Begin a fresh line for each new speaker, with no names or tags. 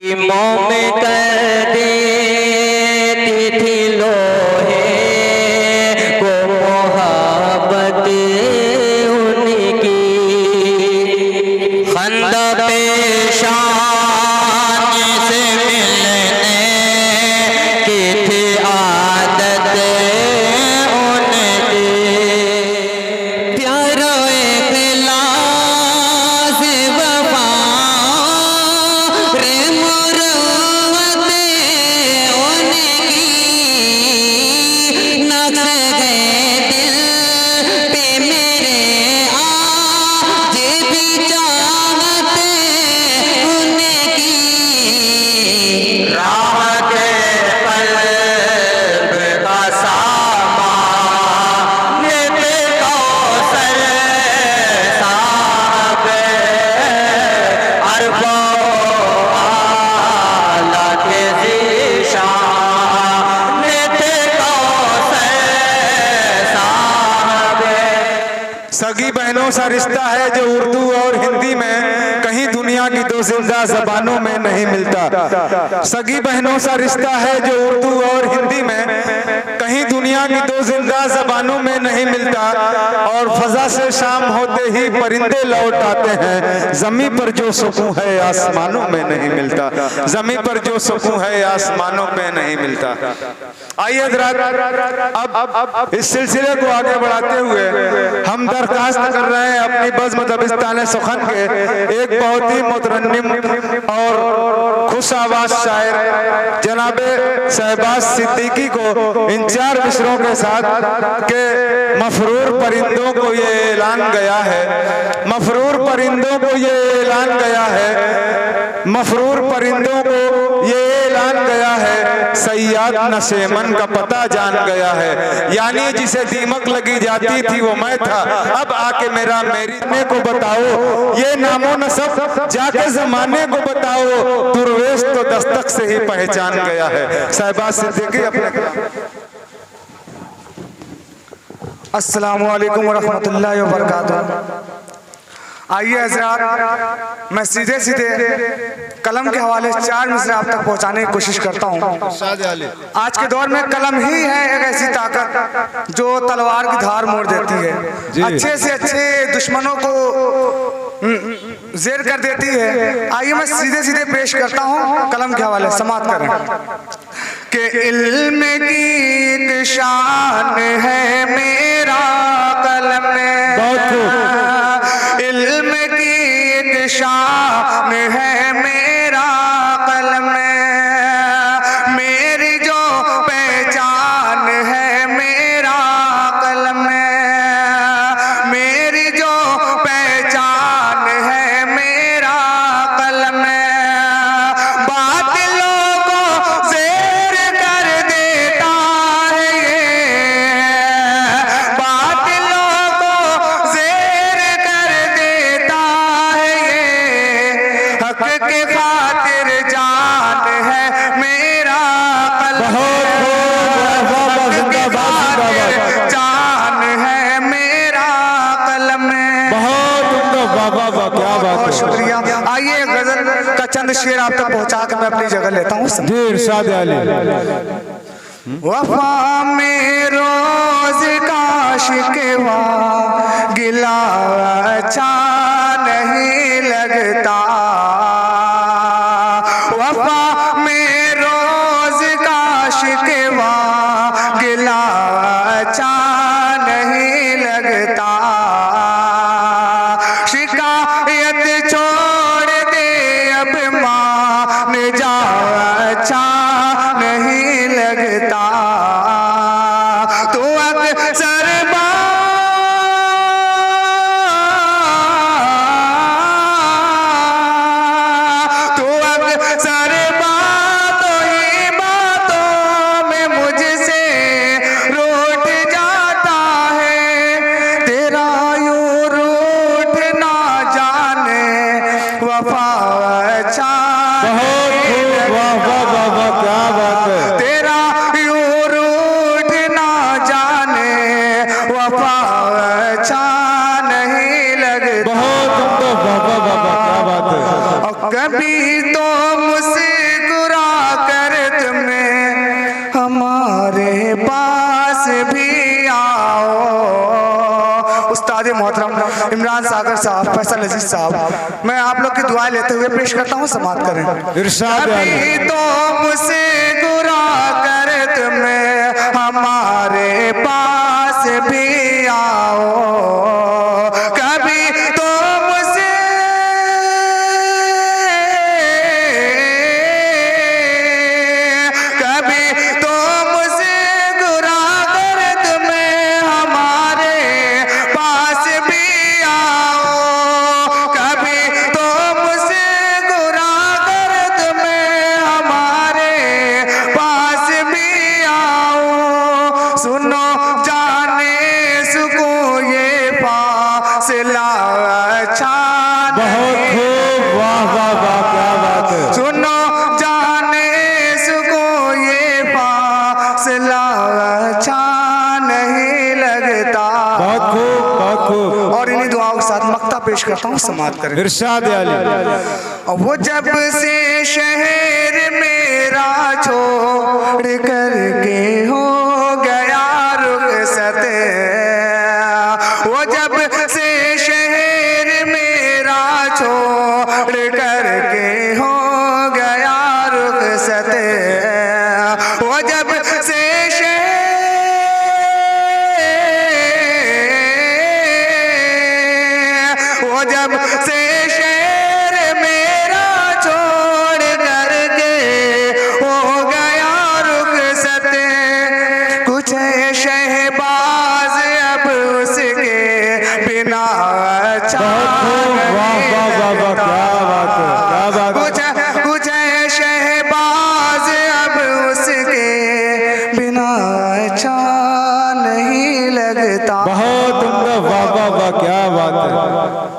मोम कर देती थी लोहे को मोहब्बत उनकी, खंदा पेशान से मिलने की थी आदत उनकी। प्यारो इखलास वफा
सगी बहनों सा रिश्ता है जो उर्दू और हिंदी में कहीं दुनिया की दो जिंदा जबानों में नहीं मिलता। सगी बहनों सा रिश्ता है जो उर्दू और हिंदी में कहीं दुनिया की दो जिंदा जबानों में नहीं मिलता। और फजा से शाम होते ही परिंदे लौट आते हैं, जमी पर जो सुकून है आसमानों में नहीं मिलता। जमी पर जो सुकून है आसमानों में नहीं मिलता। आइए अब इस सिलसिले को आगे बढ़ाते हुए हम दरखास्त कर रहे हैं अपनी बज़्म दबिस्तान सुखन के एक बहुत ही मुतरन्निम और खुश आवाज शायर जनाबे शहबाज सिद्दीकी को इन 4 मिसरों के साथ के मफरूर परिंदों को ये ऐलान गया है, मफरूर परिंदों को ये ऐलान गया है, मफरूर परिंदों को ये ऐलान गया है। सैयाद नशेमन का पता जान गया है, यानी जिसे दीमक लगी जाती थी वो मैं था। अब आके मेरा मेरी को बताओ, ये नामो नसब जाके जमाने को बताओ। दुर्वेश तो दस्तक से ही पहचान गया है। शहबाज सिद्दीकी अपने।
अस्सलामु अलैकुम वरहमतुल्लाहि वबरकातुहू। आइए हज़रात, मैं सीधे सीधे कलम के हवाले 4 मिसरे आप तक पहुंचाने की कोशिश करता हूं। आज के दौर में कलम ही है एक ऐसी ताकत जो तलवार की धार मोड़ देती है, अच्छे से अच्छे दुश्मनों को जेर कर देती है। आइए मैं सीधे सीधे पेश करता हूं कलम के हवाले, समाअत करें कि इल्म की शान है मेरा कलम में, इल्म की शान है मेरा कलम में, मेरी जो पहचान है मेरा कलम में, मेरी जो पहचान है मेरा कलम में। बातिलों को ज़ेर कर देता है ये, बातिलों को ज़ेर कर देता है ये, हक के खातिर जान है मेरा कलम, हक के खातिर जान है मेरा कलम में। बहुत शुक्रिया। आइए गजल का चंद शेर आप तक पहुंचा कर मैं अपनी जगह लेता हूँ। वफा में रोज का शिकवा गिला अच्छा नहीं लगता, वफा में रोज का शिकवा गिला अच्छा नहीं लगता। शिकायत छोड़ दे अब मान जा अच्छा नहीं लगता। तो अक्सर बातों ही बातों में मुझसे रूठ जाता है, तेरा यूं रूठ ना जाने वफा अच्छा नहीं सागर साहब, फैसल अजीज साहब, मैं आप लोग की दुआएं लेते हुए पेश करता हूँ, समाप्त करें।
इरशाद
कभी तो मुझसे गुरा कर तुम्हें हमारे पास भी आओ, कभी तो मुझसे गुरा कर तुम्हें हमारे पास भी आओ, कभी तो मुझसे गुरा कर तुम्हें हमारे पास भी आओ। सुनो जाने सुको ये फासला अच्छा
बहुत खूब, वाह वाह वाह, क्या बात है।
सुनो जाने सुको ये फासला अच्छा नहीं लगता।
बहुत खूब, बहुत खूब।
और इन्हीं दुआओं के साथ मक्ता पेश करता हूँ, समाप्त करें।
इरशाद अली।
वो जब से शहर मेरा छोड़ कर के हो गया रुखसत, वो जब से शहर मेरा छोड़ कर के हो गया रुखसत, वो जब से शहर मेरा छोड़ कर के हो गया रुखसत, कुछ शहबाज अब उसके बिना अच्छा
वाह वाह वाह वाह, क्या बात है, क्या बात है।
कुछ शहबाज अब उसके बिना अच्छा नहीं लगता।
बहुत उम्दा, वाह वाह वाह, क्या बात है।